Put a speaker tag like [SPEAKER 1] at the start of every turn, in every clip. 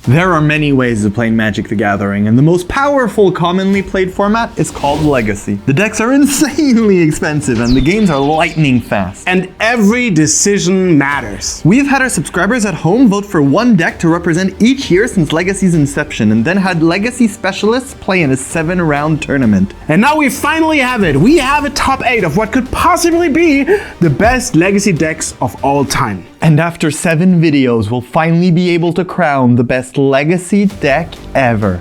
[SPEAKER 1] There are many ways of playing Magic the Gathering, and the most powerful commonly played format is called Legacy. The decks are insanely expensive, and the games are lightning fast.
[SPEAKER 2] And every decision matters.
[SPEAKER 1] We've had our subscribers at home vote for one deck to represent each year since Legacy's inception, and then had Legacy specialists play in a 7-round tournament.
[SPEAKER 2] And now we finally have it. We have a top 8 of what could possibly be the best Legacy decks of all time.
[SPEAKER 1] And after 7 videos, we'll finally be able to crown the best Legacy deck ever.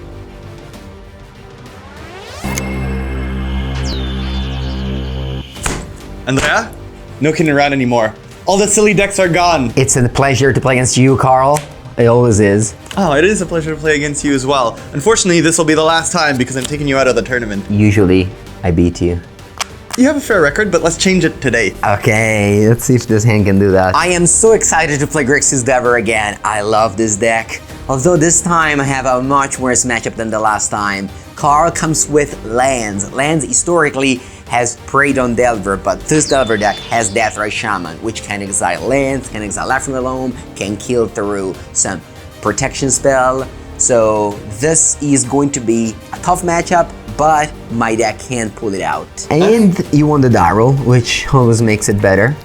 [SPEAKER 3] Andrea? No kidding around anymore. All the silly decks are gone.
[SPEAKER 4] It's a pleasure to play against you, Carl. It always is.
[SPEAKER 3] Oh, it is a pleasure to play against you as well. Unfortunately, this will be the last time because I'm taking you out of the tournament.
[SPEAKER 4] Usually, I beat you.
[SPEAKER 3] You have a fair record, but let's change it today.
[SPEAKER 4] Okay, let's see if this hand can do that. I am so excited to play Grixis Dever again. I love this deck. Although this time I have a much worse matchup than the last time. Carl comes with lands. Lands historically has preyed on Delver, but this Delver deck has Deathrite Shaman, which can exile lands, can exile Life from the Loam, can kill through some protection spell. So this is going to be a tough matchup, but my deck can pull it out. And you won the Darrow, which always makes it better.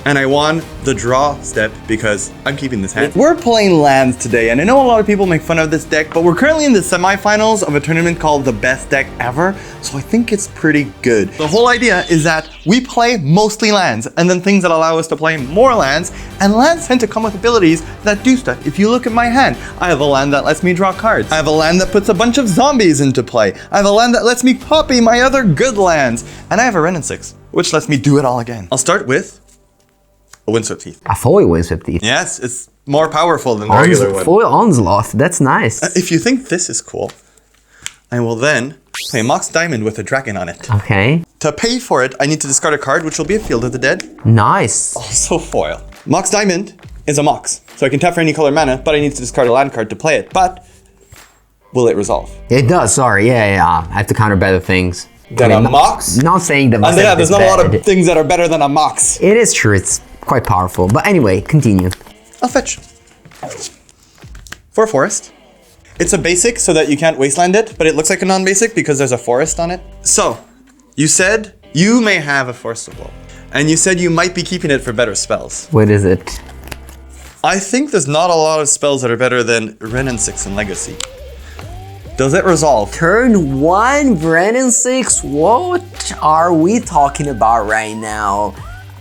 [SPEAKER 3] And I won the draw step because I'm keeping this hand. We're playing lands today, and I know a lot of people make fun of this deck, but we're currently in the semifinals of a tournament called the best deck ever, so I think it's pretty good. The whole idea is that we play mostly lands, and then things that allow us to play more lands, and lands tend to come with abilities that do stuff. If you look at my hand, I have a land that lets me draw cards. I have a land that puts a bunch of zombies into play. I have a land that lets me copy my other good lands, and I have a Wrenn and Six, which lets me do it all again. I'll start with a Windswept Teeth.
[SPEAKER 4] A foil Windswept Teeth.
[SPEAKER 3] Yes, it's more powerful than the regular one.
[SPEAKER 4] Foil Onslaught, that's nice.
[SPEAKER 3] If you think this is cool, I will then play Mox Diamond with a dragon on it.
[SPEAKER 4] Okay.
[SPEAKER 3] To pay for it, I need to discard a card, which will be a Field of the Dead.
[SPEAKER 4] Nice.
[SPEAKER 3] Also foil. Mox Diamond is a Mox, so I can tap for any color mana, but I need to discard a land card to play it. But will it resolve?
[SPEAKER 4] It does, sorry, yeah. I have to counter better things.
[SPEAKER 3] Than a Mox?
[SPEAKER 4] Not saying that
[SPEAKER 3] And yeah, there's not a lot of things that are better than a Mox.
[SPEAKER 4] It is true, it's quite powerful. But anyway, continue.
[SPEAKER 3] I'll fetch. For a forest. It's a basic so that you can't wasteland it, but it looks like a non-basic because there's a forest on it. So, you said you may have a Forest of Will. And you said you might be keeping it for better spells.
[SPEAKER 4] What is it?
[SPEAKER 3] I think there's not a lot of spells that are better than Wrenn and Six in Legacy. Does it resolve?
[SPEAKER 4] Turn 1, Wrenn and Six? What are we talking about right now?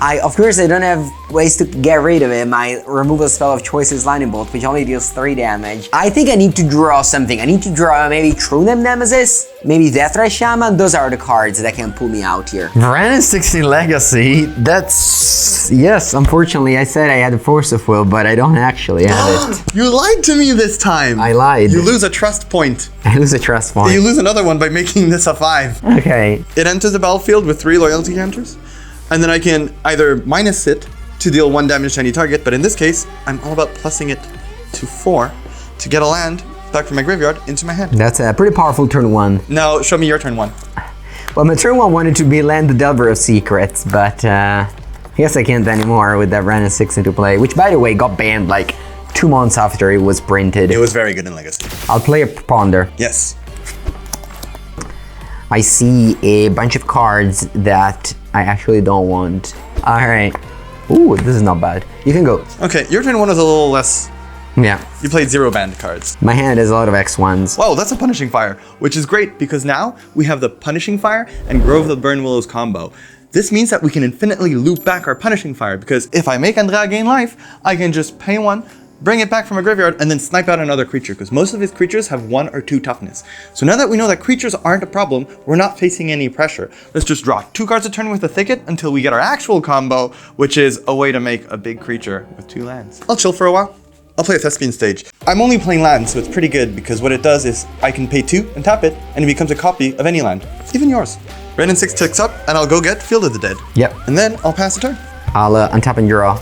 [SPEAKER 4] Of course, I don't have ways to get rid of it. My removal spell of choice is Lightning Bolt, which only deals 3 damage. I think I need to draw something. I need to draw maybe True Nemesis, maybe Deathrite Shaman. Those are the cards that can pull me out here. Wrenn and Six in Legacy, that's... Yes, unfortunately, I said I had a Force of Will, but I don't actually have it.
[SPEAKER 3] You lied to me this time!
[SPEAKER 4] I lied.
[SPEAKER 3] You lose a trust point.
[SPEAKER 4] I lose a trust point.
[SPEAKER 3] You lose another one by making this a 5.
[SPEAKER 4] Okay.
[SPEAKER 3] It enters the battlefield with 3 loyalty counters. And then I can either minus it to deal 1 damage to any target, but in this case, I'm all about plussing it to 4 to get a land back from my graveyard into my hand.
[SPEAKER 4] That's a pretty powerful turn 1.
[SPEAKER 3] Now, show me your turn 1.
[SPEAKER 4] Well, my turn 1 wanted to be land the Delver of Secrets, but I guess I can't anymore with that Wrenn and Six into play, which by the way got banned like 2 months after it was printed.
[SPEAKER 3] It was very good in Legacy.
[SPEAKER 4] I'll play a Ponder.
[SPEAKER 3] Yes.
[SPEAKER 4] I see a bunch of cards that I actually don't want. All right. Ooh, this is not bad. You can go.
[SPEAKER 3] Okay, your turn 1 is a little less.
[SPEAKER 4] Yeah.
[SPEAKER 3] You played 0 banned cards.
[SPEAKER 4] My hand has a lot of X1s.
[SPEAKER 3] Wow, that's a Punishing Fire, which is great because now we have the Punishing Fire and Grove of the Burn Willows combo. This means that we can infinitely loop back our Punishing Fire because if I make Andrea gain life, I can just pay 1, bring it back from a graveyard, and then snipe out another creature, because most of his creatures have 1 or 2 toughness. So now that we know that creatures aren't a problem, we're not facing any pressure. Let's just draw 2 cards a turn with a Thicket until we get our actual combo, which is a way to make a big creature with 2 lands. I'll chill for a while. I'll play a Thespian Stage. I'm only playing lands, so it's pretty good, because what it does is I can pay 2 and tap it, and it becomes a copy of any land, even yours. Wrenn and Six ticks up, and I'll go get Field of the Dead.
[SPEAKER 4] Yep.
[SPEAKER 3] And then I'll pass the turn.
[SPEAKER 4] I'll untap and draw.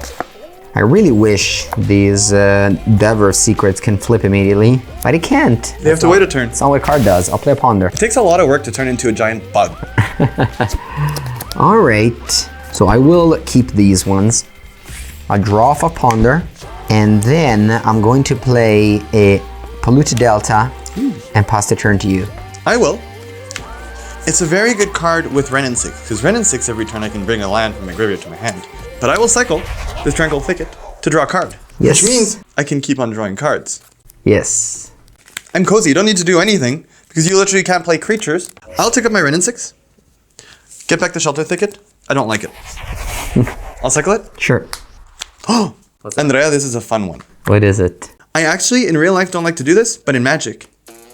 [SPEAKER 4] I really wish these Delver of Secrets can flip immediately, but it can't.
[SPEAKER 3] They have to wait a turn.
[SPEAKER 4] That's not what a card does. I'll play a Ponder.
[SPEAKER 3] It takes a lot of work to turn into a giant bug.
[SPEAKER 4] All right, so I will keep these ones. I'll draw off a Ponder, and then I'm going to play a Pollute Delta, and pass the turn to you.
[SPEAKER 3] I will. It's a very good card with Wrenn and Six, because Wrenn and Six every turn I can bring a land from my graveyard to my hand. But I will cycle this Tranquil Thicket to draw a card.
[SPEAKER 4] Yes.
[SPEAKER 3] Which means I can keep on drawing cards.
[SPEAKER 4] Yes.
[SPEAKER 3] I'm cozy, you don't need to do anything, because you literally can't play creatures. I'll take up my Wrenn and Six, get back the Shelter Thicket. I don't like it. I'll cycle it.
[SPEAKER 4] Sure.
[SPEAKER 3] Oh, Andrea, this is a fun one.
[SPEAKER 4] What is it?
[SPEAKER 3] I actually, in real life, don't like to do this, but in Magic,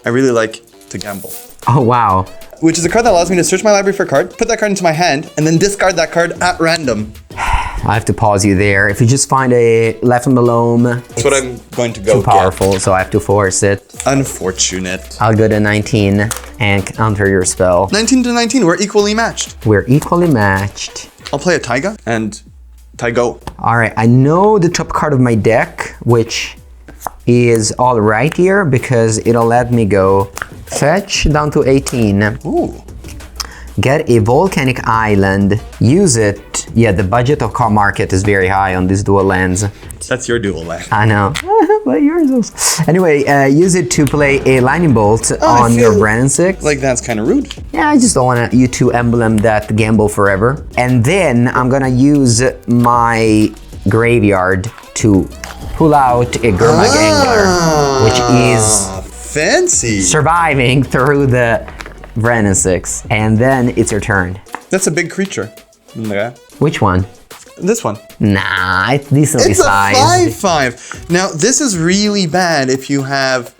[SPEAKER 3] I really like to gamble.
[SPEAKER 4] Oh, wow.
[SPEAKER 3] Which is a card that allows me to search my library for a card, put that card into my hand, and then discard that card at random.
[SPEAKER 4] I have to pause you there. If you just find a Left from Below,
[SPEAKER 3] That's what I'm going to go
[SPEAKER 4] too powerful, so I have to force it.
[SPEAKER 3] Unfortunate.
[SPEAKER 4] I'll go to 19 and counter your spell.
[SPEAKER 3] 19 to 19, we're equally matched.
[SPEAKER 4] We're equally matched.
[SPEAKER 3] I'll play a Taiga and Taigo.
[SPEAKER 4] All right, I know the top card of my deck, which is all right here because it'll let me go fetch down to 18.
[SPEAKER 3] Ooh.
[SPEAKER 4] Get a volcanic island, use it. Yeah, the budget of Cardmarket is very high on these dual lands.
[SPEAKER 3] That's your dual land.
[SPEAKER 4] I know, but yours also. Anyway, use it to play a lightning bolt on your Wrenn and Six.
[SPEAKER 3] Like that's kind of rude.
[SPEAKER 4] Yeah, I just don't want you to emblem that gamble forever. And then I'm gonna use my graveyard to pull out a Gurmag Angler, which is
[SPEAKER 3] fancy.
[SPEAKER 4] surviving through the Wrenn and Six. And then it's your turn.
[SPEAKER 3] That's a big creature. Yeah.
[SPEAKER 4] Which one?
[SPEAKER 3] This one.
[SPEAKER 4] Nah, it's decently
[SPEAKER 3] It's a
[SPEAKER 4] sized.
[SPEAKER 3] 5/5. Now this is really bad if you have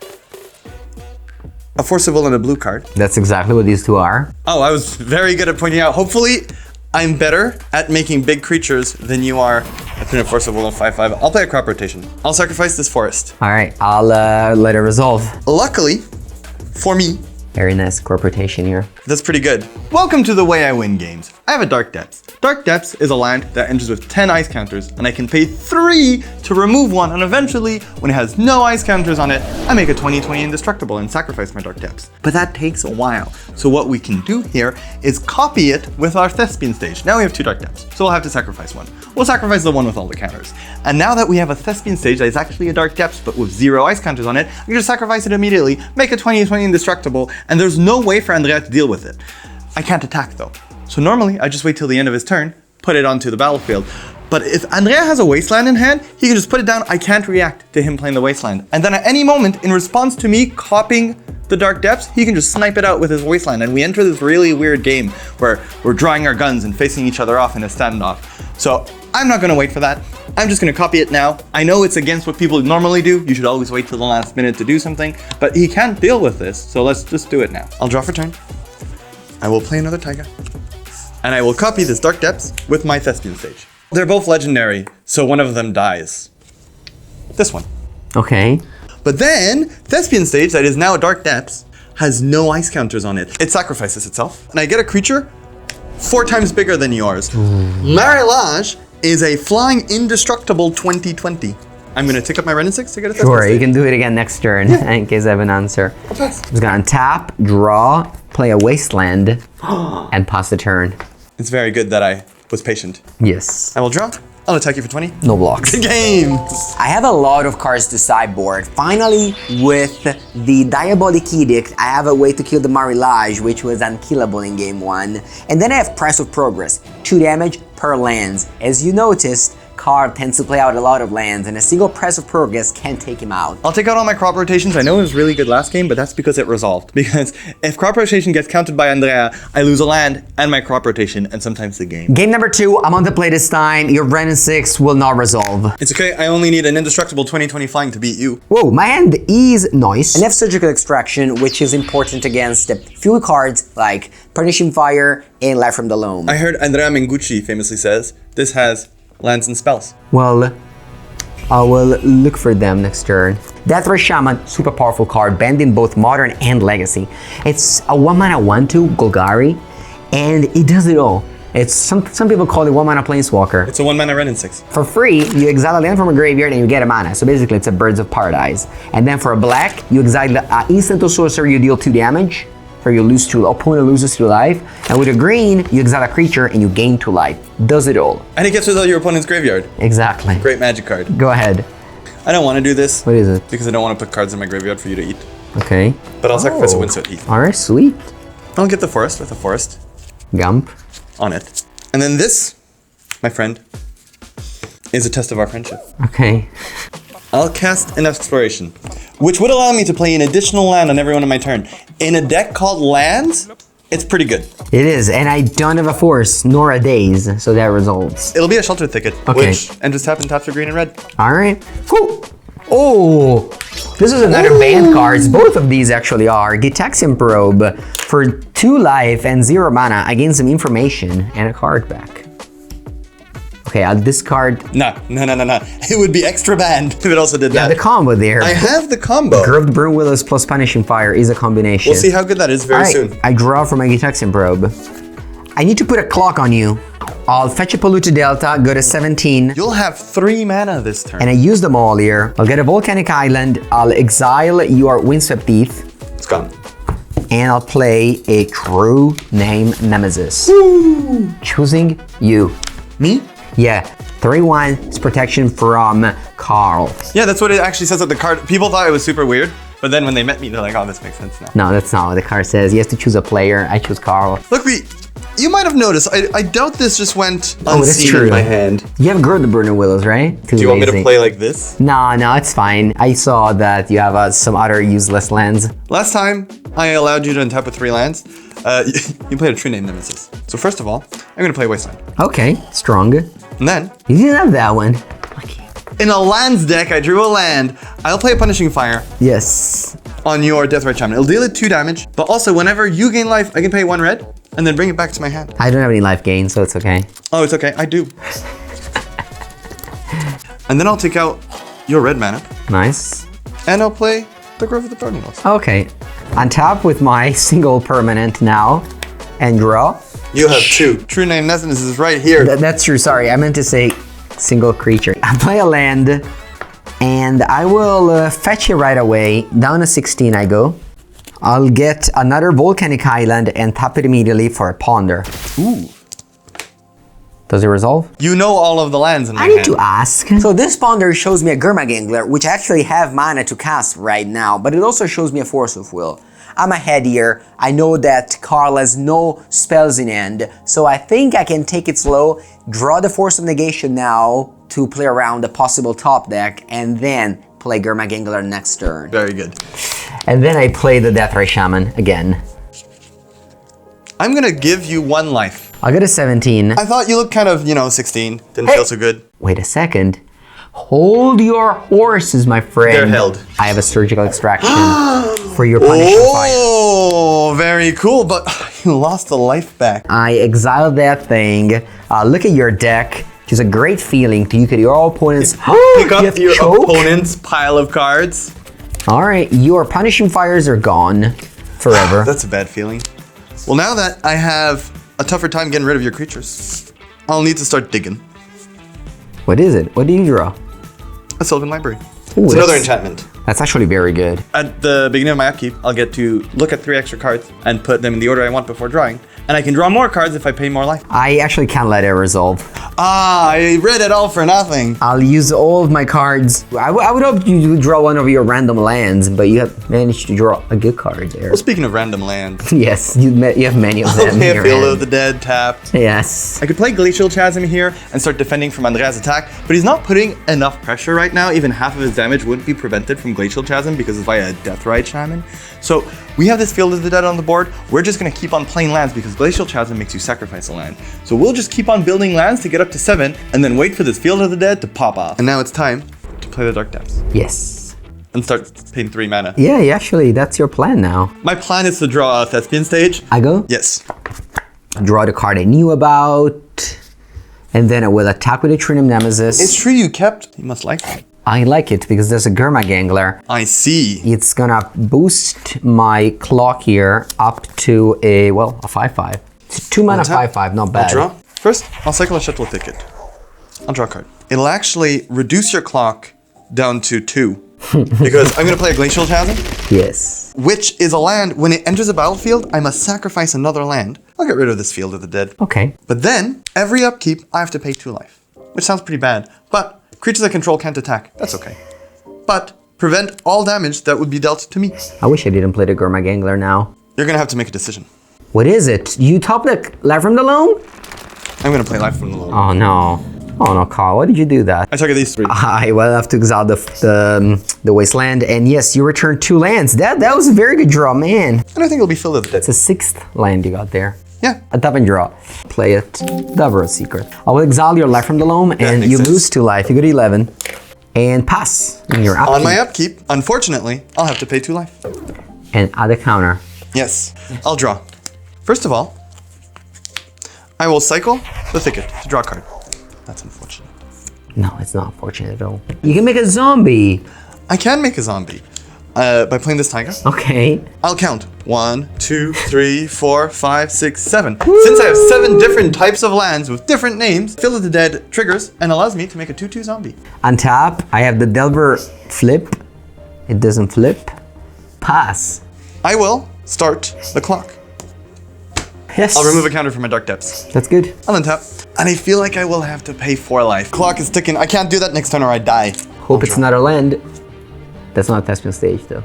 [SPEAKER 3] a Force of Will and a blue card.
[SPEAKER 4] That's exactly what these two are.
[SPEAKER 3] Oh, I was very good at pointing out. Hopefully, I'm better at making big creatures than you are at putting a Force of Will and 5/5. I'll play a crop rotation. I'll sacrifice this forest.
[SPEAKER 4] All right, I'll let it resolve.
[SPEAKER 3] Luckily, for me,
[SPEAKER 4] Very nice crop rotation here.
[SPEAKER 3] that's pretty good. Welcome to the way I win games. I have a Dark Depths. Dark Depths is a land that enters with 10 ice counters, and I can pay 3 to remove one, and eventually, when it has no ice counters on it, I make a 20/20 indestructible and sacrifice my Dark Depths. But that takes a while. So what we can do here is copy it with our Thespian stage. Now we have 2 Dark Depths, so we'll have to sacrifice one. We'll sacrifice the one with all the counters. And now that we have a Thespian stage that is actually a Dark Depths, but with 0 ice counters on it, I can just sacrifice it immediately, make a 20/20 indestructible, and there's no way for Andrea to deal with it. I can't attack though. So normally I just wait till the end of his turn, put it onto the battlefield. But if Andrea has a wasteland in hand, he can just put it down. I can't react to him playing the wasteland. And then at any moment, in response to me copying the Dark Depths, he can just snipe it out with his wasteland. And we enter this really weird game where we're drawing our guns and facing each other off in a standoff. So I'm not gonna wait for that. I'm just gonna copy it now. I know it's against what people normally do. You should always wait till the last minute to do something, but he can't deal with this. So let's just do it now. I'll draw for turn. I will play another Taiga. And I will copy this Dark Depths with my Thespian stage. They're both legendary, so one of them dies. This one.
[SPEAKER 4] Okay.
[SPEAKER 3] But then, Thespian stage, that is now a Dark Depths, has no ice counters on it. It sacrifices itself, and I get a creature 4 times bigger than yours. Marilage is a flying indestructible 20/20. I'm gonna take up my Wrenn and Six to get a Thespian
[SPEAKER 4] Sure, you
[SPEAKER 3] stage.
[SPEAKER 4] can do it again next turn in case I have an answer.
[SPEAKER 3] I'll pass.
[SPEAKER 4] I'm just gonna tap, draw, play a wasteland, and pass the turn.
[SPEAKER 3] It's very good that I was patient.
[SPEAKER 4] Yes.
[SPEAKER 3] I will draw. I'll attack you for 20.
[SPEAKER 4] No blocks.
[SPEAKER 3] Game!
[SPEAKER 4] I have a lot of cards to sideboard. Finally, with the Diabolic Edict, I have a way to kill the Marilage, which was unkillable in game 1. And then I have Price of Progress, 2 damage per lands. As you noticed, card tends to play out a lot of lands, and a single Price of Progress can take him out.
[SPEAKER 3] I'll take out all my crop rotations. I know it was really good last game, but that's because it resolved. Because if crop rotation gets counted by Andrea, I lose a land and my crop rotation and sometimes the game.
[SPEAKER 4] Game number 2, I'm on the play this time. Your Wrenn and Six will not resolve.
[SPEAKER 3] It's okay, I only need an indestructible 20/20 flying to beat you.
[SPEAKER 4] Whoa, my hand is nice. And I have Surgical Extraction, which is important against the few cards like Punishing Fire and Life from the Loam.
[SPEAKER 3] I heard Andrea Mengucci famously says, this has lands and spells.
[SPEAKER 4] Well, I will look for them next turn. Deathray Shaman, super powerful card, banned in both Modern and Legacy. It's a 1-mana 1/2 Golgari, and it does it all. It's some people call it 1-mana Planeswalker.
[SPEAKER 3] It's a 1-mana Wrenn and Six.
[SPEAKER 4] For free, you exile a land from a graveyard and you get a mana. So basically, it's a Birds of Paradise. And then for a black, you exile an instant or sorcerer, you deal 2 damage. Or you lose 2, opponent loses 2 life. And with a green, you exile a creature and you gain 2 life. Does it all.
[SPEAKER 3] And it gets rid of your opponent's graveyard.
[SPEAKER 4] Exactly.
[SPEAKER 3] Great magic card.
[SPEAKER 4] Go ahead.
[SPEAKER 3] I don't want to do this.
[SPEAKER 4] What is it?
[SPEAKER 3] Because I don't want to put cards in my graveyard for you to eat.
[SPEAKER 4] Okay.
[SPEAKER 3] But I'll sacrifice a Windswept Heath.
[SPEAKER 4] Alright, sweet.
[SPEAKER 3] I'll get the forest with a forest
[SPEAKER 4] Gump.
[SPEAKER 3] on it. And then this, my friend, is a test of our friendship.
[SPEAKER 4] Okay.
[SPEAKER 3] I'll cast an Exploration, which would allow me to play an additional land on every one of my turn. In a deck called Lands, it's pretty good.
[SPEAKER 4] It is, and I don't have a force nor a daze, so that results.
[SPEAKER 3] It'll be a Shelter Thicket,
[SPEAKER 4] Okay.
[SPEAKER 3] which enters tap and taps for green and red.
[SPEAKER 4] Alright. Cool. Oh! This is another banned cards. Both of these actually are. Gitaxian Probe for 2 life and 0 mana. I gain some information and a card back. Okay, I'll discard.
[SPEAKER 3] No. It would be extra banned if it also did
[SPEAKER 4] Yeah,
[SPEAKER 3] that.
[SPEAKER 4] the combo there.
[SPEAKER 3] I have the combo.
[SPEAKER 4] Curved Burn Willows plus Punishing Fire is a combination.
[SPEAKER 3] We'll see how good that is very
[SPEAKER 4] Alright,
[SPEAKER 3] soon.
[SPEAKER 4] I draw for my Gitaxian Probe. I need to put a clock on you. I'll fetch a Polluted Delta, go to 17.
[SPEAKER 3] You'll have 3 mana this turn.
[SPEAKER 4] And I use them all here. I'll get a Volcanic Island. I'll exile your Windswept Heath.
[SPEAKER 3] It's gone.
[SPEAKER 4] And I'll play a True Name Nemesis. Choosing you.
[SPEAKER 3] Me?
[SPEAKER 4] Yeah. 3-1 is protection from Carl.
[SPEAKER 3] Yeah, that's what it actually says at the card. People thought it was super weird, but then when they met me, they're like, oh, this makes sense now.
[SPEAKER 4] No, that's not what the card says. He has to choose a player. I choose Carl.
[SPEAKER 3] Look, you might have noticed, I doubt this just went
[SPEAKER 4] Oh, that's
[SPEAKER 3] unseen
[SPEAKER 4] true.
[SPEAKER 3] in my hand.
[SPEAKER 4] You have Gird the Burner Willows, right?
[SPEAKER 3] Do you want me to play like this?
[SPEAKER 4] No, it's fine. I saw that you have some other useless lands.
[SPEAKER 3] Last time, I allowed you to untap with 3 lands. You played a True Name Nemesis. So first of all, I'm going to play Wasteland.
[SPEAKER 4] Okay, strong.
[SPEAKER 3] And then,
[SPEAKER 4] You didn't have that one.
[SPEAKER 3] in a lands deck, I drew a land. I'll play a Punishing Fire
[SPEAKER 4] Yes.
[SPEAKER 3] on your Deathrite Shaman. It'll deal it 2 damage, but also whenever you gain life, I can pay 1 red and then bring it back to my hand.
[SPEAKER 4] I don't have any life gain, so it's okay.
[SPEAKER 3] Oh, it's okay, I do. And then I'll take out your red mana
[SPEAKER 4] Nice.
[SPEAKER 3] and I'll play the Grove of the Burning Willows.
[SPEAKER 4] Okay. On top with my single permanent now and draw.
[SPEAKER 3] You have 2. True Name Nemesis is right here.
[SPEAKER 4] That's true. Sorry, I meant to say single creature. I play a land and I will fetch it right away. Down to 16 I go. I'll get another Volcanic Island and tap it immediately for a Ponder.
[SPEAKER 3] Ooh.
[SPEAKER 4] Does it resolve?
[SPEAKER 3] You know all of the lands in my
[SPEAKER 4] I need
[SPEAKER 3] hand.
[SPEAKER 4] to ask. So this Ponder shows me a Gurmagangler, which I actually have mana to cast right now, but it also shows me a Force of Will. I'm ahead here. I know that Carl has no spells in hand, so I think I can take it slow, draw the Force of Negation now to play around the possible top deck, and then play Gurmagangler next turn.
[SPEAKER 3] Very good.
[SPEAKER 4] And then I play the Deathrite Shaman again.
[SPEAKER 3] I'm gonna give you 1 life.
[SPEAKER 4] I'll get a 17.
[SPEAKER 3] I thought you looked kind of, 16. Didn't
[SPEAKER 4] Hey.
[SPEAKER 3] feel so good.
[SPEAKER 4] Wait a second. Hold your horses, my friend.
[SPEAKER 3] They're held.
[SPEAKER 4] I have a Surgical Extraction for your Punishing Fire.
[SPEAKER 3] Oh, very cool, but you lost a life back.
[SPEAKER 4] I exile that thing. Look at your deck. Which is a great feeling to look at your opponent's.
[SPEAKER 3] Pick
[SPEAKER 4] You
[SPEAKER 3] up
[SPEAKER 4] have
[SPEAKER 3] your
[SPEAKER 4] choke?
[SPEAKER 3] opponent's pile of cards.
[SPEAKER 4] All right, your Punishing Fires are gone forever.
[SPEAKER 3] That's a bad feeling. Well, now that I have a tougher time getting rid of your creatures, I'll need to start digging.
[SPEAKER 4] What is it? What do you draw?
[SPEAKER 3] A Sylvan Library.
[SPEAKER 4] Ooh,
[SPEAKER 3] It's another
[SPEAKER 4] that's-
[SPEAKER 3] enchantment.
[SPEAKER 4] That's actually very good.
[SPEAKER 3] At the beginning of my upkeep, I'll get to look at 3 extra cards and put them in the order I want before drawing. And I can draw more cards if I pay more life.
[SPEAKER 4] I actually can't let it resolve.
[SPEAKER 3] Ah, I read it all for nothing.
[SPEAKER 4] I'll use all of my cards. I would hope you would draw one of your random lands, but you have managed to draw a good card there.
[SPEAKER 3] Well, speaking of random lands,
[SPEAKER 4] Yes, you have many of
[SPEAKER 3] I'll
[SPEAKER 4] them
[SPEAKER 3] play
[SPEAKER 4] in
[SPEAKER 3] a
[SPEAKER 4] your
[SPEAKER 3] Field
[SPEAKER 4] hand.
[SPEAKER 3] of the Dead tapped.
[SPEAKER 4] Yes.
[SPEAKER 3] I could play Glacial Chasm here and start defending from Andrea's attack, but he's not putting enough pressure right now. Even half of his damage wouldn't be prevented from Glacial Chasm because it's via a Deathrite Shaman. So we have this Field of the Dead on the board. We're just gonna keep on playing lands because Glacial Chasm makes you sacrifice a land. So we'll just keep on building lands to get up to 7 and then wait for this Field of the Dead to pop off. And now it's time to play the Dark Depths
[SPEAKER 4] Yes.
[SPEAKER 3] and start paying 3 mana.
[SPEAKER 4] Yeah, actually, that's your plan now.
[SPEAKER 3] My plan is to draw a Thespian stage.
[SPEAKER 4] I go,
[SPEAKER 3] Yes.
[SPEAKER 4] draw the card I knew about, and then I will attack with a Trinum Nemesis.
[SPEAKER 3] It's true you kept. You must like it.
[SPEAKER 4] I like it because there's a Gurmagangler.
[SPEAKER 3] I see.
[SPEAKER 4] It's gonna boost my clock here up to a 5/5. It's a 2 mana
[SPEAKER 3] Untap.
[SPEAKER 4] 5/5, not bad.
[SPEAKER 3] I'll draw. First, I'll cycle a Shuttle Thicket. I'll draw a card. It'll actually reduce your clock down to 2. Because I'm gonna play a Glacial Chasm,
[SPEAKER 4] Yes.
[SPEAKER 3] which is a land, when it enters a battlefield, I must sacrifice another land. I'll get rid of this Field of the Dead.
[SPEAKER 4] Okay.
[SPEAKER 3] But then, every upkeep, I have to pay 2 life. Which sounds pretty bad, but creatures I control can't attack. That's okay. but prevent all damage that would be dealt to me.
[SPEAKER 4] I wish I didn't play the Gurma Gangler now.
[SPEAKER 3] You're gonna have to make a decision.
[SPEAKER 4] What is it? You top deck Live from the Loam?
[SPEAKER 3] I'm gonna play Live from the Loam.
[SPEAKER 4] Oh no. Oh no, Carl, why did you do that?
[SPEAKER 3] I target these 3.
[SPEAKER 4] I will have to exile the Wasteland, and yes, you return 2 lands. That was a very good draw, man.
[SPEAKER 3] And I think it'll be filled with
[SPEAKER 4] It's a 6th land you got there.
[SPEAKER 3] Yeah.
[SPEAKER 4] A tap and draw. Play it. Devil Secret. I will exile your Life from the Loam, and
[SPEAKER 3] makes
[SPEAKER 4] you
[SPEAKER 3] sense.
[SPEAKER 4] lose 2 life. You go to 11. And pass. In your upkeep.
[SPEAKER 3] On my upkeep, unfortunately, I'll have to pay 2 life.
[SPEAKER 4] And add a counter.
[SPEAKER 3] Yes, I'll draw. First of all, I will cycle the Thicket to draw a card. That's unfortunate.
[SPEAKER 4] No, it's not unfortunate at all. You can make a zombie.
[SPEAKER 3] I can make a zombie by playing this tiger.
[SPEAKER 4] Okay.
[SPEAKER 3] I'll count 1, 2, 3, 4, 5, 6, 7. Since I have 7 different types of lands with different names, Fill of the Dead triggers and allows me to make a 2/2 zombie.
[SPEAKER 4] On top, I have the Delver flip. It doesn't flip. Pass.
[SPEAKER 3] I will start the clock.
[SPEAKER 4] Yes.
[SPEAKER 3] I'll remove a counter from my Dark Depths.
[SPEAKER 4] That's good.
[SPEAKER 3] I'll untap. And I feel like I will have to pay 4 life. Clock is ticking. I can't do that next turn or I die.
[SPEAKER 4] Hope it's another land. That's not a Thespian stage, though.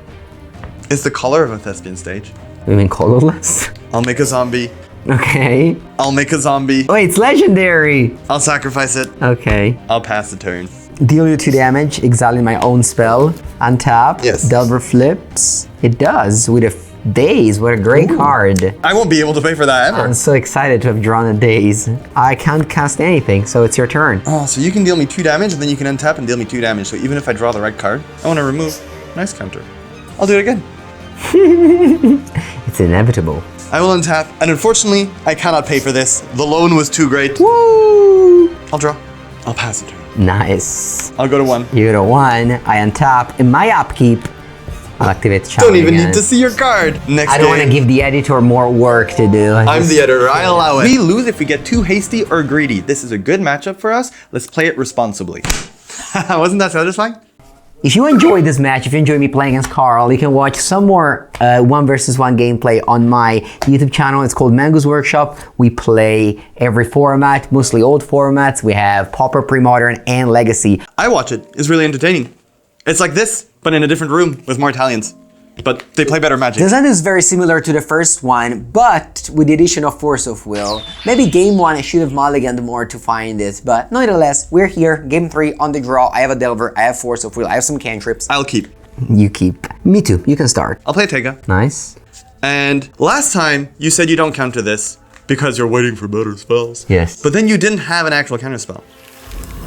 [SPEAKER 3] It's the color of a Thespian stage.
[SPEAKER 4] You mean colorless?
[SPEAKER 3] I'll make a zombie.
[SPEAKER 4] Okay.
[SPEAKER 3] I'll make a zombie.
[SPEAKER 4] Wait, it's legendary.
[SPEAKER 3] I'll sacrifice it.
[SPEAKER 4] Okay.
[SPEAKER 3] I'll pass the turn.
[SPEAKER 4] Deal you 2 damage, exiling my own spell. Untap.
[SPEAKER 3] Yes.
[SPEAKER 4] Delver flips. It does with a Daze. What a great card.
[SPEAKER 3] I won't be able to pay for that ever.
[SPEAKER 4] I'm so excited to have drawn a Daze. I can't cast anything, so it's your turn.
[SPEAKER 3] Oh, so you can deal me 2 damage, and then you can untap and deal me 2 damage. So even if I draw the right card, I want to remove nice counter. I'll do it again.
[SPEAKER 4] It's inevitable.
[SPEAKER 3] I will untap, and unfortunately, I cannot pay for this. The loan was too great.
[SPEAKER 4] Woo!
[SPEAKER 3] I'll draw. I'll pass the turn.
[SPEAKER 4] Nice.
[SPEAKER 3] I'll go to 1.
[SPEAKER 4] You go to 1. I untap. In my upkeep, I'll activate the challenge
[SPEAKER 3] Don't even
[SPEAKER 4] again.
[SPEAKER 3] need to see your card. Next
[SPEAKER 4] I don't want to
[SPEAKER 3] game.
[SPEAKER 4] give the editor more work to do.
[SPEAKER 3] I'm the editor. I allow it. We lose if we get too hasty or greedy. This is a good matchup for us. Let's play it responsibly. Wasn't that satisfying?
[SPEAKER 4] If you enjoyed this match, if you enjoy me playing against Carl, you can watch some more 1 versus 1 gameplay on my YouTube channel. It's called Mango's Workshop. We play every format, mostly old formats. We have Pauper, Pre-Modern, and Legacy.
[SPEAKER 3] I watch it. It's really entertaining. It's like this, but in a different room with more Italians. But they play better Magic.
[SPEAKER 4] Design is very similar to the first one, but with the addition of Force of Will. Maybe game 1 I should have mulliganed more to find it, but nonetheless, we're here. Game 3 on the draw. I have a Delver, I have Force of Will, I have some cantrips.
[SPEAKER 3] I'll keep.
[SPEAKER 4] You keep. Me too. You can start.
[SPEAKER 3] I'll play Tega.
[SPEAKER 4] Nice.
[SPEAKER 3] And last time, you said you don't counter this because you're waiting for better spells.
[SPEAKER 4] Yes.
[SPEAKER 3] But then you didn't have an actual counter spell.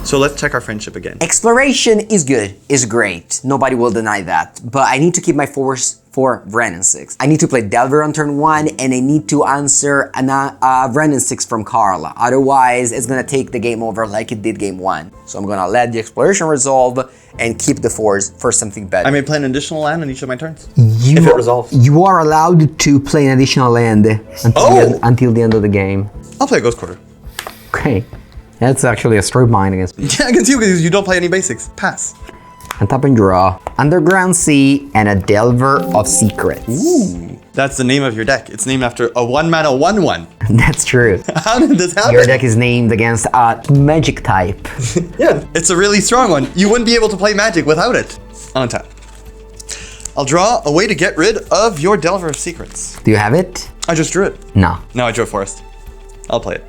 [SPEAKER 3] So let's check our friendship again.
[SPEAKER 4] Exploration is good, is great. Nobody will deny that. But I need to keep my force for Wrenn and Six. I need to play Delver on turn 1, and I need to answer a Wrenn and Six from Carl. Otherwise, it's gonna take the game over like it did game 1. So I'm gonna let the exploration resolve and keep the force for something better.
[SPEAKER 3] I may play an additional land on each of my turns.
[SPEAKER 4] You,
[SPEAKER 3] if it resolves.
[SPEAKER 4] You are allowed to play an additional land until the end of the game.
[SPEAKER 3] I'll play a Ghost Quarter.
[SPEAKER 4] Okay. That's actually a strobe mine against me.
[SPEAKER 3] Yeah, against you because you don't play any basics. Pass.
[SPEAKER 4] And tap and draw. Underground Sea and a Delver of Secrets.
[SPEAKER 3] Ooh. That's the name of your deck. It's named after a 1-mana 1/1.
[SPEAKER 4] That's true.
[SPEAKER 3] How did this happen?
[SPEAKER 4] Your deck is named against a magic type.
[SPEAKER 3] Yeah, it's a really strong one. You wouldn't be able to play Magic without it. On tap. I'll draw a way to get rid of your Delver of Secrets.
[SPEAKER 4] Do you have it?
[SPEAKER 3] I just drew it.
[SPEAKER 4] No.
[SPEAKER 3] Now I drew a Forest. I'll play it.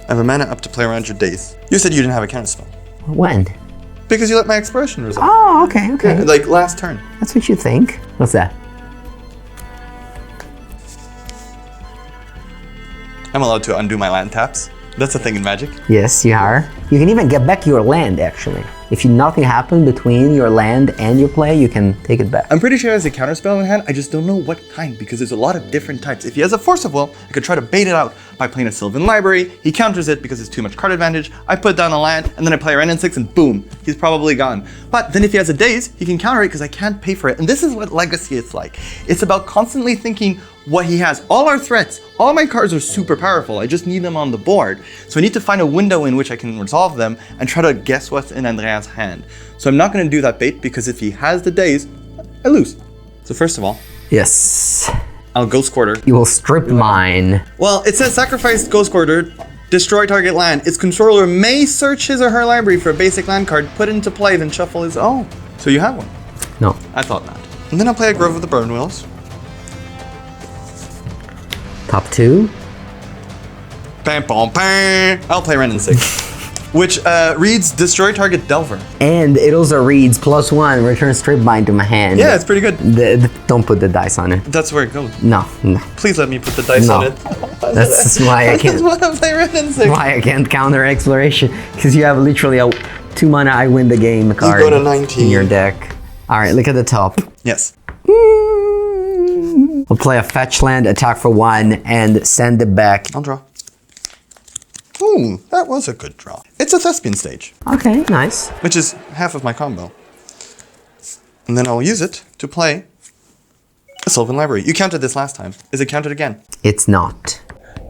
[SPEAKER 3] I have a mana up to play around your days. You said you didn't have a counter spell.
[SPEAKER 4] When?
[SPEAKER 3] Because you let my exploration resolve.
[SPEAKER 4] Oh, okay, okay.
[SPEAKER 3] Yeah, like last turn.
[SPEAKER 4] That's what you think. What's that?
[SPEAKER 3] I'm allowed to undo my land taps. That's a thing in Magic.
[SPEAKER 4] Yes, you are. You can even get back your land, actually. If nothing happened between your land and your play, you can take it back.
[SPEAKER 3] I'm pretty sure he has a counter spell in hand. I just don't know what kind because there's a lot of different types. If he has a Force of Will, I could try to bait it out by playing a Sylvan Library. He counters it because it's too much card advantage. I put down a land and then I play Wrenn and Six and boom, he's probably gone. But then if he has a Daze, he can counter it because I can't pay for it. And this is what Legacy is like. It's about constantly thinking what he has. All our threats, all my cards are super powerful. I just need them on the board. So I need to find a window in which I can resolve them and try to guess what's in Andrea's hand. So I'm not going to do that bait because if he has the Daze, I lose. So first of all,
[SPEAKER 4] Yes.
[SPEAKER 3] I'll Ghost Quarter.
[SPEAKER 4] You will strip mine.
[SPEAKER 3] Well, it says sacrifice Ghost Quarter, destroy target land. Its controller may search his or her library for a basic land card, put it into play, then shuffle his own. So you have one.
[SPEAKER 4] No.
[SPEAKER 3] I thought not. And then I'll play a Grove of the Burn Willows.
[SPEAKER 4] Top 2.
[SPEAKER 3] Bam, bam, bam. I'll play Wrenn and Six. Which reads destroy target Delver.
[SPEAKER 4] And it also reads +1, return strip bind to my hand.
[SPEAKER 3] Yeah, it's pretty good.
[SPEAKER 4] Don't put the dice on it.
[SPEAKER 3] That's where it goes.
[SPEAKER 4] No.
[SPEAKER 3] Please let me put the dice
[SPEAKER 4] No.
[SPEAKER 3] on it.
[SPEAKER 4] That's why I
[SPEAKER 3] I just
[SPEAKER 4] can't.
[SPEAKER 3] want to play Wrenn and Six.
[SPEAKER 4] Why I can't counter exploration, because you have literally a 2 mana I win the game card
[SPEAKER 3] go to 19.
[SPEAKER 4] in your deck. All right, look at the top.
[SPEAKER 3] Yes.
[SPEAKER 4] We'll play a fetch land, attack for 1, and send it back.
[SPEAKER 3] I'll draw. Ooh, that was a good draw. It's a Thespian stage,
[SPEAKER 4] Okay, nice.
[SPEAKER 3] which is half of my combo. And then I'll use it to play a Sylvan Library. You counted this last time. Is it counted again?
[SPEAKER 4] It's not.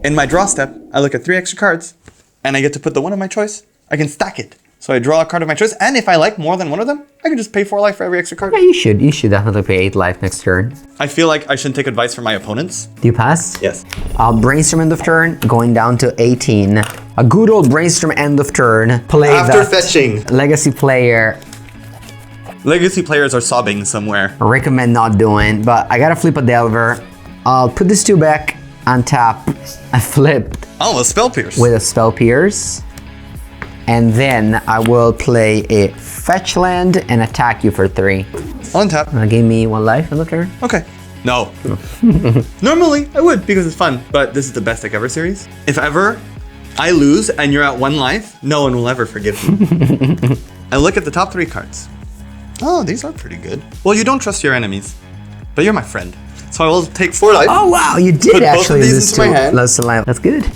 [SPEAKER 3] In my draw step, I look at 3 extra cards, and I get to put the one of my choice. I can stack it. So I draw a card of my choice, and if I like more than one of them, I can just pay 4 life for every extra card.
[SPEAKER 4] Yeah, you should. You should definitely pay 8 life next turn.
[SPEAKER 3] I feel like I shouldn't take advice from my opponents.
[SPEAKER 4] Do you pass?
[SPEAKER 3] Yes.
[SPEAKER 4] I'll brainstorm end of turn, going down to 18. A good old brainstorm end of turn. Play
[SPEAKER 3] After
[SPEAKER 4] that
[SPEAKER 3] fetching.
[SPEAKER 4] legacy player
[SPEAKER 3] Legacy players are sobbing somewhere.
[SPEAKER 4] recommend not doing, but I gotta flip a Delver. I'll put this 2 back, untap. I flipped
[SPEAKER 3] Oh, a Spell Pierce.
[SPEAKER 4] with a Spell Pierce. And then I will play a fetch land and attack you for 3.
[SPEAKER 3] On tap.
[SPEAKER 4] Give me 1 life on the turn.
[SPEAKER 3] Okay. No. Normally, I would because it's fun, but this is the best deck ever series. If ever I lose and you're at 1 life, no one will ever forgive me. I look at the top 3 cards. Oh, these are pretty good. Well, you don't trust your enemies, but you're my friend. So I will take 4 life.
[SPEAKER 4] Oh wow, you did
[SPEAKER 3] Put both of
[SPEAKER 4] actually
[SPEAKER 3] these
[SPEAKER 4] lose
[SPEAKER 3] into my hand.
[SPEAKER 4] That's good.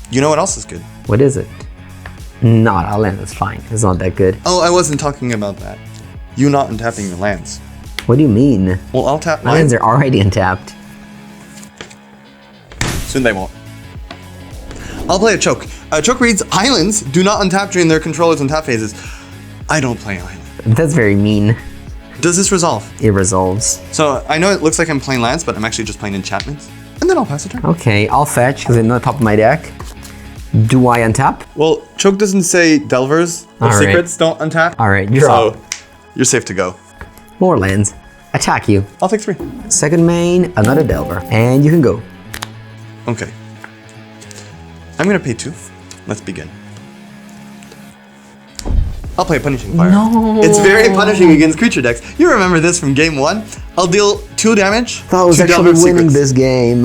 [SPEAKER 3] You know what else is good?
[SPEAKER 4] What is it? Not a land, that's fine. It's not that good.
[SPEAKER 3] Oh, I wasn't talking about that. You not untapping your lands.
[SPEAKER 4] What do you mean?
[SPEAKER 3] Well, I'll tap
[SPEAKER 4] My
[SPEAKER 3] mine.
[SPEAKER 4] lands are already untapped.
[SPEAKER 3] Soon they won't. I'll play a choke. Choke reads, islands do not untap during their controller's untap phases. I don't play island.
[SPEAKER 4] That's very mean.
[SPEAKER 3] Does this resolve?
[SPEAKER 4] It resolves.
[SPEAKER 3] So I know it looks like I'm playing lands, but I'm actually just playing enchantments. And then I'll pass the turn.
[SPEAKER 4] Okay, I'll fetch because it's on the top of my deck. Do I untap?
[SPEAKER 3] Well, choke doesn't say delvers or
[SPEAKER 4] All right.
[SPEAKER 3] secrets don't untap.
[SPEAKER 4] All right, you're
[SPEAKER 3] So
[SPEAKER 4] up.
[SPEAKER 3] you're safe to go.
[SPEAKER 4] More lands. Attack you.
[SPEAKER 3] I'll take 3.
[SPEAKER 4] Second main, another Delver. And you can go.
[SPEAKER 3] Okay. I'm gonna pay 2. Let's begin. I'll play Punishing Fire.
[SPEAKER 4] No.
[SPEAKER 3] It's very punishing against creature decks. You remember this from game 1? I'll deal 2 damage.
[SPEAKER 4] I was
[SPEAKER 3] 2
[SPEAKER 4] actually
[SPEAKER 3] Delver
[SPEAKER 4] winning
[SPEAKER 3] secrets.
[SPEAKER 4] this game.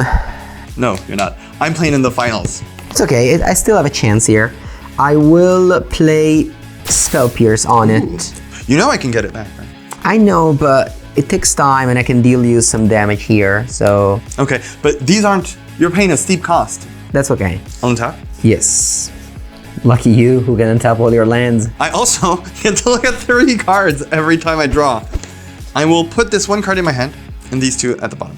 [SPEAKER 3] No, you're not. I'm playing in the finals.
[SPEAKER 4] It's okay, I still have a chance here. I will play Spell Pierce on it.
[SPEAKER 3] You know I can get it back, right?
[SPEAKER 4] I know, but it takes time and I can deal you some damage here, so
[SPEAKER 3] Okay, but these aren't. You're paying a steep cost.
[SPEAKER 4] that's okay.
[SPEAKER 3] On top.
[SPEAKER 4] Yes. Lucky you who can untap all your lands.
[SPEAKER 3] I also get to look at 3 cards every time I draw. I will put this 1 card in my hand and these 2 at the bottom.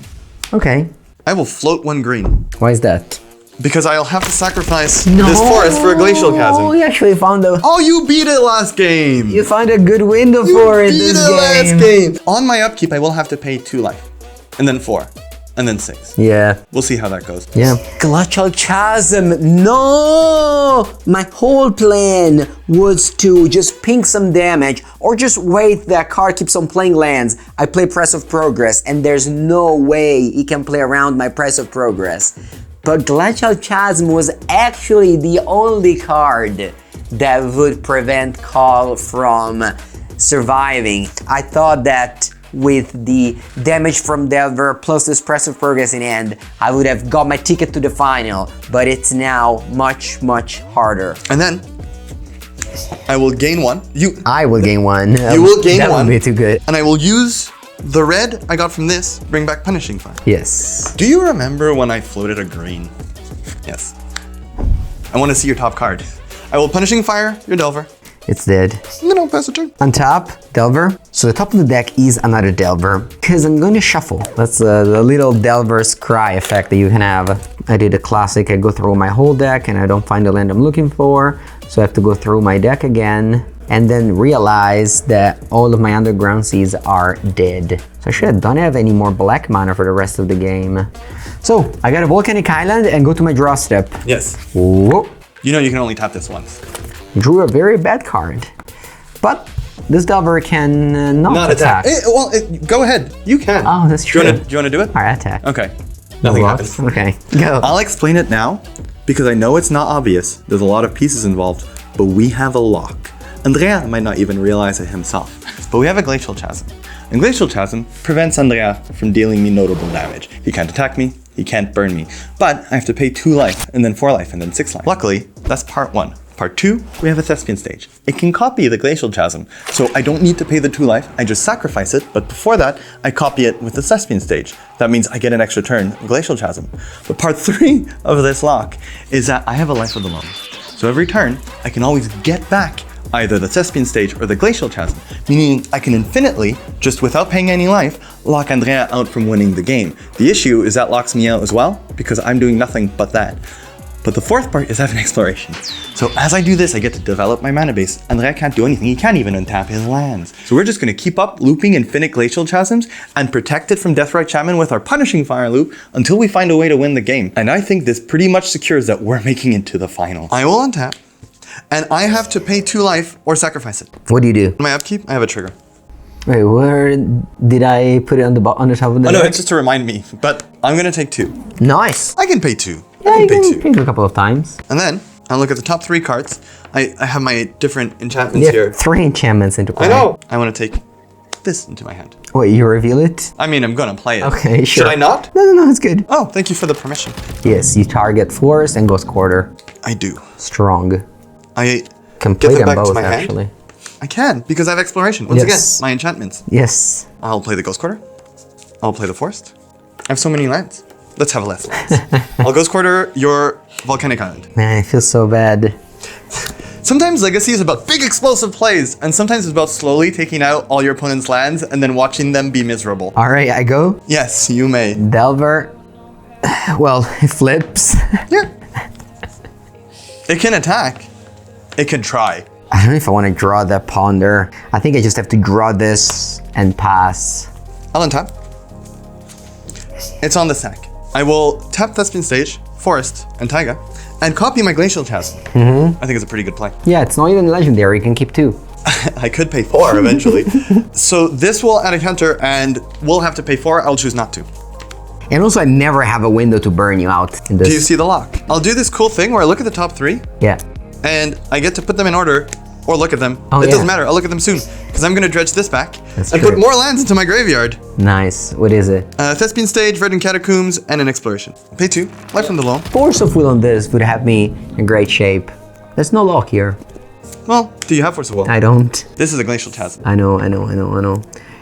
[SPEAKER 4] Okay.
[SPEAKER 3] I will float 1 green
[SPEAKER 4] Why is that?
[SPEAKER 3] because I'll have to sacrifice this forest for a glacial
[SPEAKER 4] Oh,
[SPEAKER 3] chasm.
[SPEAKER 4] you actually found a
[SPEAKER 3] Oh, you beat it last game.
[SPEAKER 4] you found a good window
[SPEAKER 3] You
[SPEAKER 4] for it
[SPEAKER 3] beat
[SPEAKER 4] this
[SPEAKER 3] it last
[SPEAKER 4] game.
[SPEAKER 3] game. On my upkeep, I will have to pay 2 life, and then 4, and then 6.
[SPEAKER 4] Yeah.
[SPEAKER 3] We'll see how that goes.
[SPEAKER 4] Yeah. Glacial Chasm. No! My whole plan was to just ping some damage or just wait that card keeps on playing lands. I play Press of Progress and there's no way he can play around my Press of Progress. But Glacial Chasm was actually the only card that would prevent Call from surviving. I thought that with the damage from Delver plus this Press of Progress in hand, I would have got my ticket to the final, but it's now much, much harder.
[SPEAKER 3] And then I will gain 1.
[SPEAKER 4] I will gain 1.
[SPEAKER 3] You will gain
[SPEAKER 4] that
[SPEAKER 3] 1.
[SPEAKER 4] would be too good.
[SPEAKER 3] And I will use the red I got from this, bring back Punishing Fire.
[SPEAKER 4] Yes.
[SPEAKER 3] Do you remember when I floated a green? Yes. I want to see your top card. I will Punishing Fire your Delver,
[SPEAKER 4] It's dead.
[SPEAKER 3] and then I'll pass the turn.
[SPEAKER 4] On top, Delver. So the top of the deck is another Delver, because I'm going to shuffle. That's the little Delver's cry effect that you can have. I did a classic, I go through my whole deck and I don't find the land I'm looking for, so I have to go through my deck again, and then realize that all of my underground seas are dead. So I should don't have any more black mana for the rest of the game. So I got a Volcanic Island and go to my draw step.
[SPEAKER 3] Yes.
[SPEAKER 4] Whoa.
[SPEAKER 3] You know you can only tap this once.
[SPEAKER 4] Drew a very bad card. But This Delver can not attack.
[SPEAKER 3] Go ahead. You can.
[SPEAKER 4] Oh, that's true.
[SPEAKER 3] Do you want to do it?
[SPEAKER 4] Alright, attack.
[SPEAKER 3] Okay. Nothing happens.
[SPEAKER 4] Okay, go.
[SPEAKER 3] I'll explain it now because I know it's not obvious. There's a lot of pieces involved, but we have a lock. Andrea might not even realize it himself, but we have a Glacial Chasm. And Glacial Chasm prevents Andrea from dealing me notable damage. He can't attack me, he can't burn me, but I have to pay 2 life, and then 4 life, and then 6 life. Luckily, that's part 1. Part 2, we have a Thespian stage. It can copy the Glacial Chasm, so I don't need to pay the 2 life, I just sacrifice it, but before that, I copy it with the Thespian stage. That means I get an extra turn, Glacial Chasm. But part 3 of this lock is that I have a life of the loam. So every turn, I can always get back either the Thespian stage or the Glacial Chasm, meaning I can infinitely, just without paying any life, lock Andrea out from winning the game. The issue is that locks me out as well, because I'm doing nothing but that. But the 4th part is having exploration. So as I do this, I get to develop my mana base. Andrea can't do anything, he can't even untap his lands. So we're just gonna keep up looping infinite Glacial Chasms and protect it from Deathrite Shaman with our Punishing Fire loop until we find a way to win the game. And I think this pretty much secures that we're making it to the finals. I will untap, and I have to pay 2 life or sacrifice it.
[SPEAKER 4] What do you do?
[SPEAKER 3] My upkeep, I have a trigger.
[SPEAKER 4] Wait, where did I put it on the top of the
[SPEAKER 3] Oh no,
[SPEAKER 4] deck?
[SPEAKER 3] it's just to remind me, but I'm gonna take 2.
[SPEAKER 4] Nice.
[SPEAKER 3] I can pay 2.
[SPEAKER 4] Yeah,
[SPEAKER 3] I
[SPEAKER 4] you
[SPEAKER 3] can pay
[SPEAKER 4] can
[SPEAKER 3] 2.
[SPEAKER 4] do a couple of times.
[SPEAKER 3] And then I'll look at the top 3 cards. I have my different enchantments
[SPEAKER 4] You
[SPEAKER 3] here.
[SPEAKER 4] have 3 enchantments into play.
[SPEAKER 3] I know. I want to take this into my hand.
[SPEAKER 4] Wait, you reveal it?
[SPEAKER 3] I mean, I'm gonna play it.
[SPEAKER 4] Okay, sure.
[SPEAKER 3] Should I not?
[SPEAKER 4] No, it's good.
[SPEAKER 3] Oh, thank you for the permission.
[SPEAKER 4] Yes, you target forest and Ghost Quarter.
[SPEAKER 3] I do.
[SPEAKER 4] Strong.
[SPEAKER 3] I
[SPEAKER 4] Can
[SPEAKER 3] get
[SPEAKER 4] play
[SPEAKER 3] them
[SPEAKER 4] them
[SPEAKER 3] back to
[SPEAKER 4] both,
[SPEAKER 3] my hand?
[SPEAKER 4] actually.
[SPEAKER 3] I can, because I have exploration. Once
[SPEAKER 4] Yes.
[SPEAKER 3] again, my enchantments.
[SPEAKER 4] Yes.
[SPEAKER 3] I'll play the Ghost Quarter. I'll play the Forest. I have so many lands. Let's have less lands. I'll Ghost Quarter your Volcanic Island.
[SPEAKER 4] Man, I feel so bad.
[SPEAKER 3] Sometimes Legacy is about big explosive plays, and sometimes it's about slowly taking out all your opponent's lands and then watching them be miserable.
[SPEAKER 4] Alright, I go.
[SPEAKER 3] Yes, you may.
[SPEAKER 4] Delver. Well, it flips.
[SPEAKER 3] Yeah. It can attack. It can try.
[SPEAKER 4] I don't know if I want to draw that Ponder. I think I just have to draw this and pass.
[SPEAKER 3] I'll untap. It's on the sack. I will tap Thespian Stage, Forest, and Taiga, and copy my Glacial Chasm. I think it's a pretty good play.
[SPEAKER 4] Yeah, it's not even legendary. You can keep 2.
[SPEAKER 3] I could pay 4 eventually. So this will add a counter, and we'll have to pay 4. I'll choose not to.
[SPEAKER 4] And also, I never have a window to burn you out in this.
[SPEAKER 3] Do you see the lock? I'll do this cool thing where I look at the top 3,
[SPEAKER 4] Yeah.
[SPEAKER 3] and I get to put them in order, or look at them.
[SPEAKER 4] Oh,
[SPEAKER 3] It
[SPEAKER 4] yeah.
[SPEAKER 3] doesn't matter. I'll look at them soon, because I'm going to dredge this back
[SPEAKER 4] That's
[SPEAKER 3] and
[SPEAKER 4] true.
[SPEAKER 3] put more lands into my graveyard.
[SPEAKER 4] Nice. What is it?
[SPEAKER 3] Thespian Stage, Verdant Catacombs, and an Exploration. Pay 2. Life from the loam.
[SPEAKER 4] Force of Will on this would have me in great shape. There's no lock here.
[SPEAKER 3] Well, do you have Force of Will?
[SPEAKER 4] I don't.
[SPEAKER 3] This is a Glacial Chasm.
[SPEAKER 4] I know.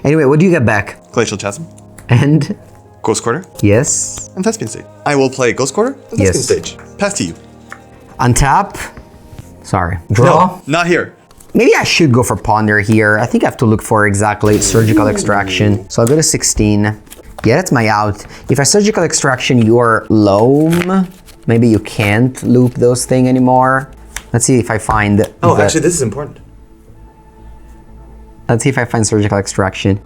[SPEAKER 4] Anyway, what do you get back?
[SPEAKER 3] Glacial Chasm,
[SPEAKER 4] And
[SPEAKER 3] Ghost Quarter,
[SPEAKER 4] yes.
[SPEAKER 3] and Thespian Stage. I will play Ghost Quarter and
[SPEAKER 4] Yes.
[SPEAKER 3] Thespian Stage. Pass to you.
[SPEAKER 4] Untap. Sorry. Draw.
[SPEAKER 3] Not here.
[SPEAKER 4] Maybe I should go for Ponder here. I think I have to look for exactly Surgical Extraction. So I'll go to 16. Yeah, that's my out. If I Surgical Extraction your Loam, maybe you can't loop those things anymore. Let's see if I find...
[SPEAKER 3] Oh,
[SPEAKER 4] the-
[SPEAKER 3] actually, this is important.
[SPEAKER 4] Let's see if I find Surgical Extraction.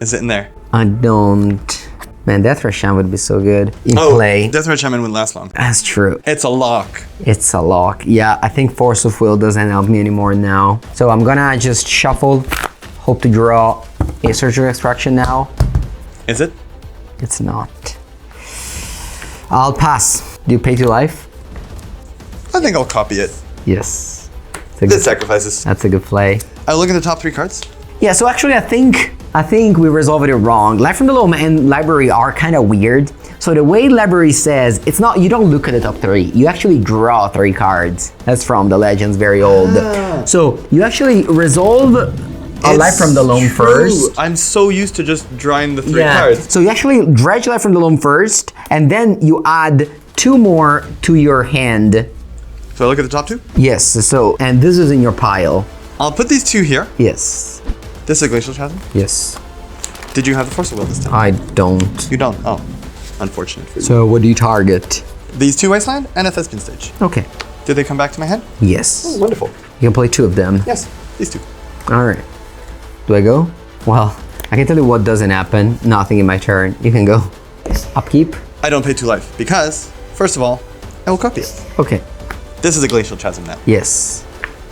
[SPEAKER 3] Is it in there?
[SPEAKER 4] I don't... Man, Death Shaman would be so good in play.
[SPEAKER 3] Death Shaman wouldn't last long.
[SPEAKER 4] That's true.
[SPEAKER 3] It's a lock.
[SPEAKER 4] It's a lock. Yeah, I think Force of Will doesn't help me anymore now. So I'm gonna just shuffle, hope to draw a Surgical Extraction now.
[SPEAKER 3] Is it?
[SPEAKER 4] It's not. I'll pass. Do you pay 2 life?
[SPEAKER 3] I think I'll copy it.
[SPEAKER 4] Yes.
[SPEAKER 3] This sacrifices.
[SPEAKER 4] That's a good play.
[SPEAKER 3] I'll look at the top 3 cards.
[SPEAKER 4] Yeah, so actually I think we resolved it wrong. Life from the Loam and Library are kind of weird. So the way Library says, it's not, you don't look at the top 3. You actually draw 3 cards. That's from the Legends, very old. So you actually resolve a Life from the Loam first.
[SPEAKER 3] I'm so used to just drawing the 3 cards.
[SPEAKER 4] So you actually dredge Life from the Loam first, and then you add 2 more to your hand.
[SPEAKER 3] So I look at the top 2.
[SPEAKER 4] Yes, so, and this is in your pile.
[SPEAKER 3] I'll put these 2 here.
[SPEAKER 4] Yes.
[SPEAKER 3] This is a Glacial Chasm.
[SPEAKER 4] Yes.
[SPEAKER 3] Did you have the Force of Will this time?
[SPEAKER 4] I don't.
[SPEAKER 3] You don't. Oh, unfortunate for you.
[SPEAKER 4] So what do you target?
[SPEAKER 3] These 2 Wasteland and a Thespian Stage.
[SPEAKER 4] Okay.
[SPEAKER 3] Did they come back to my hand?
[SPEAKER 4] Yes.
[SPEAKER 3] Wonderful.
[SPEAKER 4] You can play 2 of them.
[SPEAKER 3] Yes, these 2.
[SPEAKER 4] All right. Do I go? Well, I can tell you what doesn't happen. Nothing in my turn. You can go. Upkeep.
[SPEAKER 3] I don't pay 2 life because, first of all, I will copy it.
[SPEAKER 4] Okay.
[SPEAKER 3] This is a glacial chasm now.
[SPEAKER 4] Yes.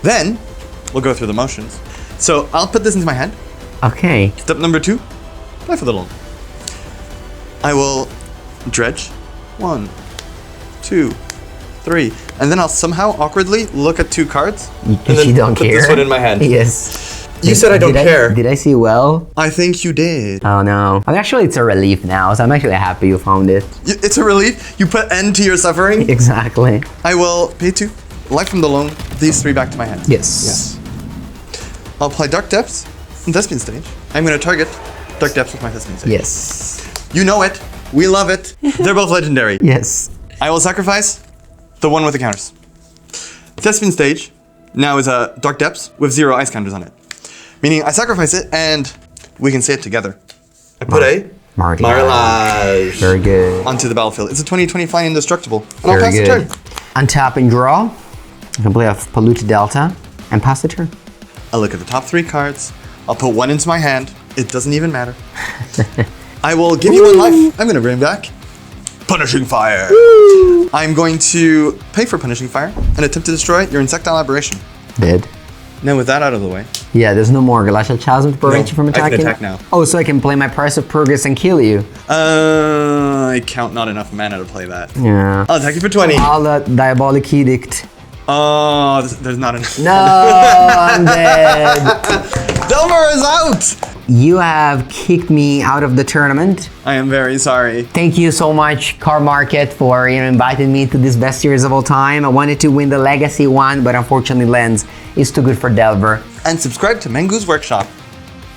[SPEAKER 3] Then, we'll go through the motions. So I'll put this into my hand.
[SPEAKER 4] Okay.
[SPEAKER 3] Step number 2, play for the loan. I will dredge. 1, 2, 3. And then I'll somehow awkwardly look at 2 cards. and
[SPEAKER 4] Because
[SPEAKER 3] then
[SPEAKER 4] you don't
[SPEAKER 3] put
[SPEAKER 4] care.
[SPEAKER 3] this one in my hand.
[SPEAKER 4] Yes.
[SPEAKER 3] You said I don't care.
[SPEAKER 4] Did I see well?
[SPEAKER 3] I think you did.
[SPEAKER 4] Oh no. Actually, it's a relief now, so I'm actually happy you found it.
[SPEAKER 3] It's a relief. You put end to your suffering.
[SPEAKER 4] Exactly.
[SPEAKER 3] I will pay 2. Life from the loan. These 3 back to my hand.
[SPEAKER 4] Yes.
[SPEAKER 3] I'll play Dark Depths and Thespian Stage. I'm going to target Dark Depths with my Thespian Stage.
[SPEAKER 4] Yes.
[SPEAKER 3] You know it. We love it. They're both legendary.
[SPEAKER 4] Yes.
[SPEAKER 3] I will sacrifice the one with the counters. Thespian Stage now is a Dark Depths with 0 ice counters on it. Meaning I sacrifice it and we can say it together. I put a Marlage
[SPEAKER 4] Very good.
[SPEAKER 3] onto the battlefield. It's a 2020 Flying Indestructible. And I'll
[SPEAKER 4] Very
[SPEAKER 3] pass the
[SPEAKER 4] good.
[SPEAKER 3] turn.
[SPEAKER 4] Untap and draw. I can play a Polluted Delta and pass the turn.
[SPEAKER 3] I'll look at the top 3 cards. I'll put 1 into my hand. It doesn't even matter. I will give you 1 life. I'm going to bring back Punishing Fire. I'm going to pay for Punishing Fire and attempt to destroy your Insectile Aberration.
[SPEAKER 4] Dead.
[SPEAKER 3] Now with that out of the way,
[SPEAKER 4] Yeah, there's no more Glacial Chasm to prevent you from
[SPEAKER 3] I can
[SPEAKER 4] attacking.
[SPEAKER 3] attack now.
[SPEAKER 4] Oh, so I can play my Price of Progress and kill you.
[SPEAKER 3] I count not enough mana to play that.
[SPEAKER 4] Yeah.
[SPEAKER 3] I'll attack you for 20.
[SPEAKER 4] All that Diabolic Edict.
[SPEAKER 3] Oh, there's not enough.
[SPEAKER 4] No, I'm dead.
[SPEAKER 3] Delver is out!
[SPEAKER 4] You have kicked me out of the tournament.
[SPEAKER 3] I am very sorry.
[SPEAKER 4] Thank you so much, Cardmarket, for inviting me to this best series of all time. I wanted to win the Legacy one, but unfortunately Lens is too good for Delver.
[SPEAKER 3] And subscribe to Mengu's Workshop.